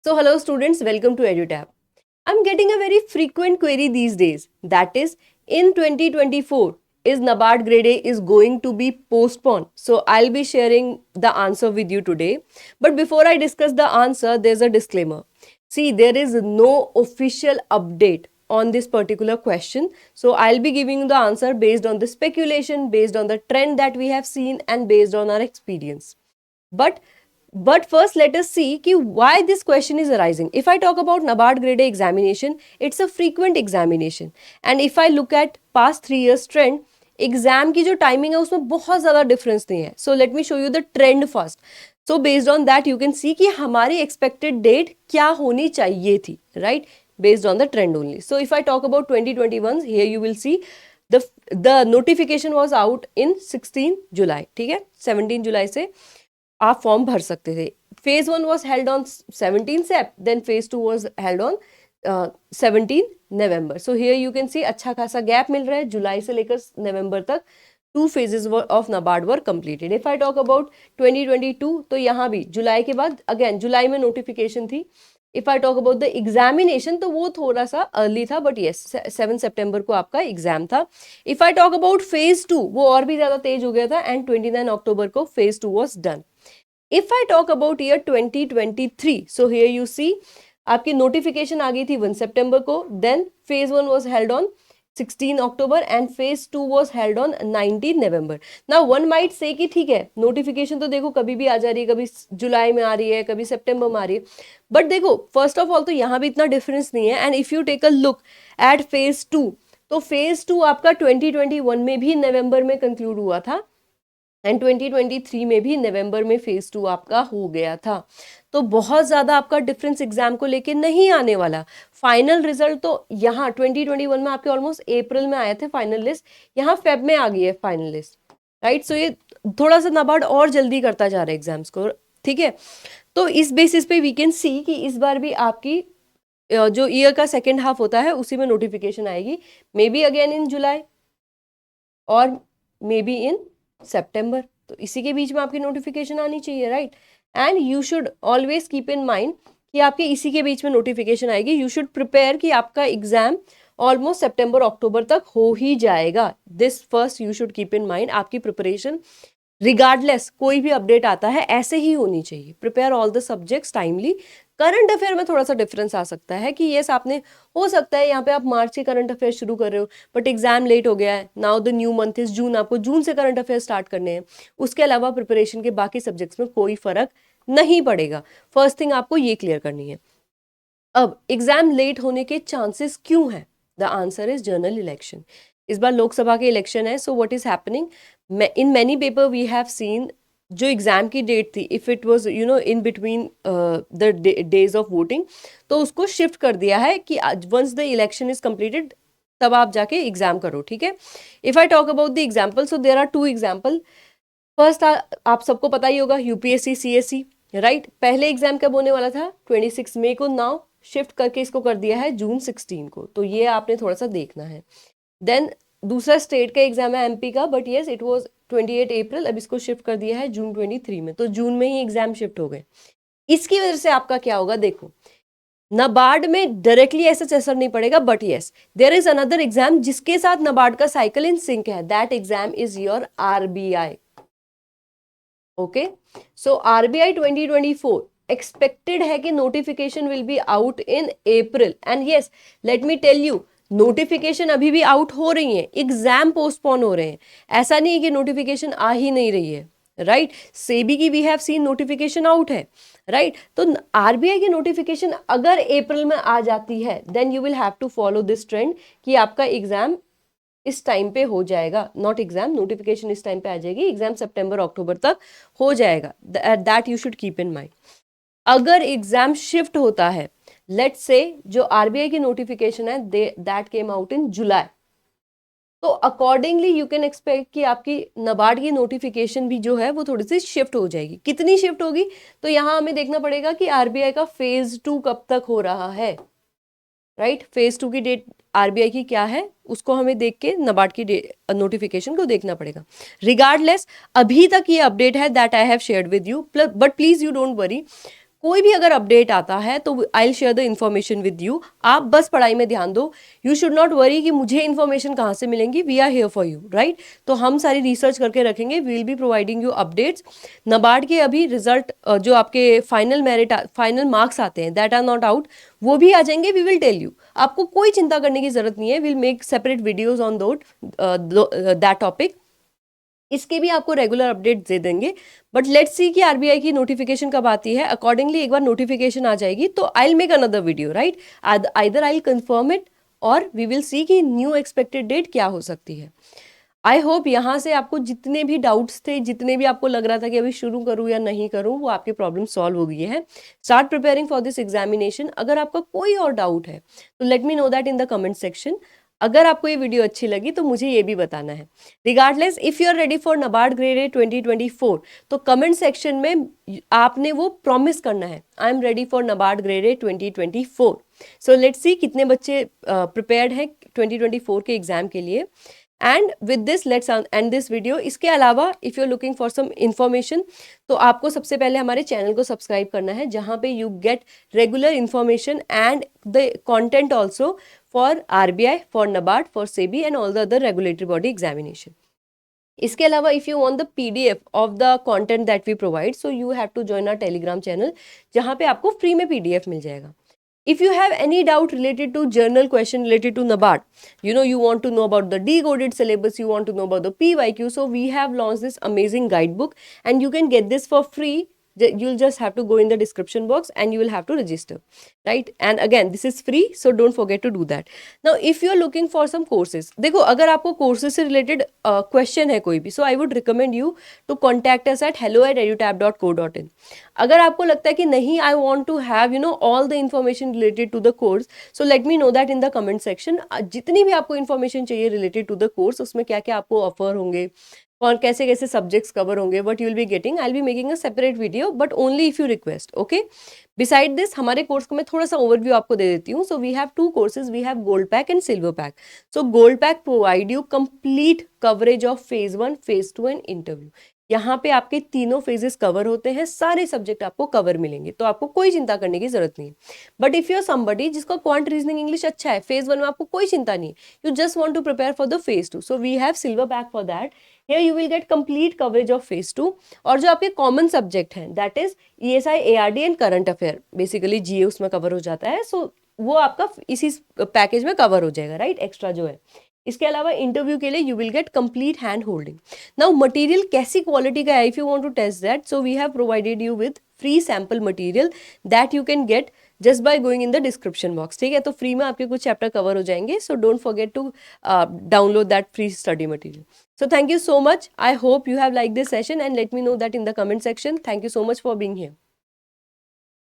So hello students, welcome to EduTab. I'm getting a very frequent query these days, that is in 2024 is NABARD grade A is going to be postponed. So I'll be sharing the answer with you today. But before I discuss the answer, there's a disclaimer. See, there is no official update on this particular question. So I'll be giving you the answer based on the speculation, based on the trend that we have seen and based on our experience. But first let us see कि why this question is arising. If I talk about NABARD grade A examination, it's a frequent examination. And if I look at past 3 years trend, exam की जो timing है उसमें बहुत ज़्यादा difference नहीं है. सो let me show you the trend first. So based on that you can सी कि हमारी एक्सपेक्टेड डेट क्या होनी चाहिए थी, right, based on the trend only. So if I talk about 2021, here you will see the notification was out in 16 जुलाई. ठीक है, 17 जुलाई से आप फॉर्म भर सकते थे. Phase 1 was held on 17 Sep, then phase 2 was held on 17 November. So here you can see अच्छा खासा gap मिल रहा है. जुलाई से लेकर नवंबर तक 2 phases of NABARD were completed. If I talk about 2022, तो यहाँ भी जुलाई के बाद अगेन जुलाई में नोटिफिकेशन थी. If I talk about the examination, तो वो थोड़ा सा अर्ली था, बट येस 7 सितंबर को आपका एग्जाम था. If I talk about phase 2, वो और भी ज्यादा तेज हो गया था एंड 29 अक्टूबर को phase 2 was done. If I talk about year 2023, so here you see आपकी नोटिफिकेशन आ गई थी 1 सितंबर को, then phase 1 was held on 16 October and phase 2 was held on 19 November. Now one might say कि ठीक है, नोटिफिकेशन तो देखो कभी भी आ जा रही है, कभी जुलाई में आ रही है, कभी सितंबर में आ रही है, बट देखो फर्स्ट ऑफ ऑल तो यहाँ भी इतना डिफरेंस नहीं है. And if you take a look at phase 2, तो फेज 2 आपका 2021 में भी नवंबर में कंक्लूड हुआ था एंड 2023 में भी नवंबर में फेज 2 आपका हो गया था. तो बहुत ज़्यादा आपका डिफरेंस एग्जाम को लेके नहीं आने वाला. फाइनल रिजल्ट तो यहाँ 2021 में आपके ऑलमोस्ट अप्रैल में आए थे फाइनल लिस्ट, यहाँ फेब में आ गई है फाइनल लिस्ट, राइट. सो ये थोड़ा सा नाबार्ड और जल्दी करता जा रहा है एग्जाम्स को, ठीक है. तो इस बेसिस पे वी कैन सी कि इस बार भी आपकी जो ईयर का सेकेंड हाफ होता है उसी में नोटिफिकेशन आएगी, मे बी अगेन इन जुलाई और मे बी इन सितंबर. तो इसी के बीच में आपकी नोटिफिकेशन आनी चाहिए, right. And you should always keep in mind कि आपके इसी के बीच में नोटिफिकेशन आएगी. यू शुड प्रिपेयर कि आपका एग्जाम ऑलमोस्ट सितंबर अक्टूबर तक हो ही जाएगा. This first you should keep in mind. आपकी प्रिपरेशन रिगार्डलेस कोई भी अपडेट आता है ऐसे ही होनी चाहिए. Prepare all the subjects timely. Current affair में थोड़ा सा डिफरेंस आ सकता है कि येस आपने हो सकता है यहाँ पे आप मार्च के करंट अफेयर शुरू कर रहे हो बट एग्जाम लेट हो गया है. Now the new month is जून, आपको जून से करंट अफेयर स्टार्ट करने हैं. उसके अलावा प्रिपरेशन के बाकी सब्जेक्ट्स में कोई फर्क नहीं पड़ेगा. फर्स्ट थिंग आपको ये क्लियर करनी है. अब एग्जाम लेट होने के चांसेस क्यों है? The answer is general election. इस बार लोकसभा के इलेक्शन है. So what is happening in many paper we have scene जो एग्जाम की डेट थी, if it was you know in between the days of voting, तो उसको शिफ्ट कर दिया है कि once the election is completed तब आप जाके एग्जाम करो, ठीक है. If I talk about the example, so there are 2 example. First आप सबको पता ही होगा यूपीएससी सीएससी, राइट. पहले एग्जाम कब होने वाला था? 26 मई को. नाउ शिफ्ट करके इसको कर दिया है जून 16 को. तो ये आपने थोड़ा सा देखना है. देन दूसरा स्टेट का एग्जाम है एमपी का, बट येस इट वाज 28 अप्रैल. अब इसको शिफ्ट कर दिया है जून 23 में. तो जून में ही एग्जाम शिफ्ट हो गए. इसकी वजह से आपका क्या होगा? देखो नाबार्ड में डायरेक्टली ऐसा असर नहीं पड़ेगा, but yes there is another exam जिसके साथ नाबार्ड का साइकिल इन सिंक है. That exam is your RBI. Okay, so RBI 2024 expected है कि notification will be out in April. And yes let me tell you, notification अभी भी out हो रही है, एग्जाम पोस्टपोन हो रहे हैं. ऐसा नहीं है कि नोटिफिकेशन आ ही नहीं रही है, राइट. सेबी की we have seen notification out है, राइट. तो आरबीआई की नोटिफिकेशन अगर अप्रैल में आ जाती है then you will have to follow this trend कि आपका एग्जाम इस टाइम पे हो जाएगा. नॉट एग्जाम, नोटिफिकेशन इस टाइम पे आ जाएगी. एग्जाम सितंबर अक्टूबर तक हो जाएगा. That you should keep in mind. अगर एग्जाम शिफ्ट होता है, लेट्स से जो आरबीआई की नोटिफिकेशन है दैट केम आउट इन जुलाई, तो अकॉर्डिंगली यू कैन एक्सपेक्ट कि आपकी नाबार्ड की नोटिफिकेशन भी जो है वो थोड़ी सी शिफ्ट हो जाएगी. कितनी शिफ्ट होगी? तो यहाँ हमें देखना पड़ेगा कि आरबीआई का फेज 2 कब तक हो रहा है, राइट. फेज 2 की डेट आरबीआई की क्या है उसको हमें देख के नाबार्ड की नोटिफिकेशन को देखना पड़ेगा. रिगार्डलेस अभी तक ये अपडेट है that I have shared with you, but please you don't worry. कोई भी अगर अपडेट आता है तो I will share the information with you. आप बस पढ़ाई में ध्यान दो, यू शुड नॉट वरी कि मुझे इन्फॉर्मेशन कहाँ से मिलेंगी, we are here for you, right. तो हम सारी रिसर्च करके रखेंगे, we will be providing you updates. NABARD के अभी रिजल्ट जो आपके फाइनल मार्क्स आते हैं दैट आर नॉट आउट, वो भी आ जाएंगे, वी विल टेल यू। आपको कोई चिंता करने की जरूरत नहीं है, will make separate videos on that topic. इसके भी आपको रेगुलर अपडेट दे देंगे। बट लेट्स सी कि आरबीआई की नोटिफिकेशन कब आती है, अकॉर्डिंगली एक बार नोटिफिकेशन आ जाएगी तो I will make another video, right. Either I will confirm it और वी विल सी कि न्यू एक्सपेक्टेड डेट क्या हो सकती है। आई होप यहाँ से आपको जितने भी डाउट्स थे, जितने भी आपको लग रहा था कि अभी शुरू करूँ या नहीं करूँ, वो आपके प्रॉब्लम सॉल्व हो गई है। Start preparing for this examination. अगर आपका कोई और डाउट है तो late me know that in the comment section. अगर आपको ये वीडियो अच्छी लगी तो मुझे ये भी बताना है। Regardless, if you are ready for NABARD grade A 2024 तो कमेंट सेक्शन में आपने वो प्रॉमिस करना है, I am ready for NABARD grade A 2024। So let's see कितने बच्चे प्रिपेयर्ड हैं 2024 के एग्जाम के लिए। And with this let's end this video. इसके अलावा if you are looking for some information तो आपको सबसे पहले हमारे चैनल को सब्सक्राइब करना है, जहाँ पे you get regular information and the content also for RBI, for NABARD, for SEBI and all the other regulatory body examination. इसके अलावा if you want the PDF of the content that we provide so you have to join our Telegram channel, जहाँ पे आपको free में PDF मिल जाएगा। If you have any doubt related to journal question related to NABARD, you want to know about the decoded syllabus, you want to know about the PYQ, so we have launched this amazing guidebook and you can get this for free. You'll just have to go in the description box and you will have to register, right? And again, this is free, so don't forget to do that. Now, if you're looking for some courses, देखो अगर आपको courses से related question है कोई भी, so I would recommend you to contact us at hello@edutab.co.in. अगर आपको लगता है कि नहीं, I want to have all the information related to the course, so let me know that in the comment section. जितनी भी आपको इन्फॉर्मेशन चाहिए रिलेटेड टू द कोर्स, उसमें क्या क्या आपको ऑफर होंगे और कैसे कैसे सब्जेक्ट्स कवर होंगे, what you will be getting, I will be making a separate video but only if you request, okay. Beside this हमारे कोर्स को मैं थोड़ा सा ओवरव्यू आपको दे देती हूँ। So we have 2 courses, we have gold pack and silver pack. So gold pack provide you complete coverage of phase 1, phase 2 and interview. यहाँ पे आपके तीनों फेजेस कवर होते हैं, सारे सब्जेक्ट आपको कवर मिलेंगे, तो आपको कोई चिंता करने की जरूरत नहीं है। But if you are somebody जिसका क्वांट रीजनिंग इंग्लिश अच्छा है, फेज 1 में आपको कोई चिंता नहीं, you just want to prepare for the phase 2, so we have silver pack for that. Here you will get complete coverage of phase 2 और जो आपके कॉमन सब्जेक्ट हैं that is ESI, ARD and current affair, basically GA उसमें cover हो जाता है, सो वो आपका इसी पैकेज में कवर हो जाएगा, राइट, एक्स्ट्रा जो है। इसके अलावा इंटरव्यू के लिए you will get complete hand holding. Now material कैसी क्वालिटी का है, if you want to test that, so we have provided you with free sample material that you can get just by going in the description box, ठीक है। तो free में आपके कुछ chapter cover हो जाएंगे, so don't forget to download that free study material. So thank you so much. I hope you have liked this session and let me know that in the comment section. Thank you so much for being here.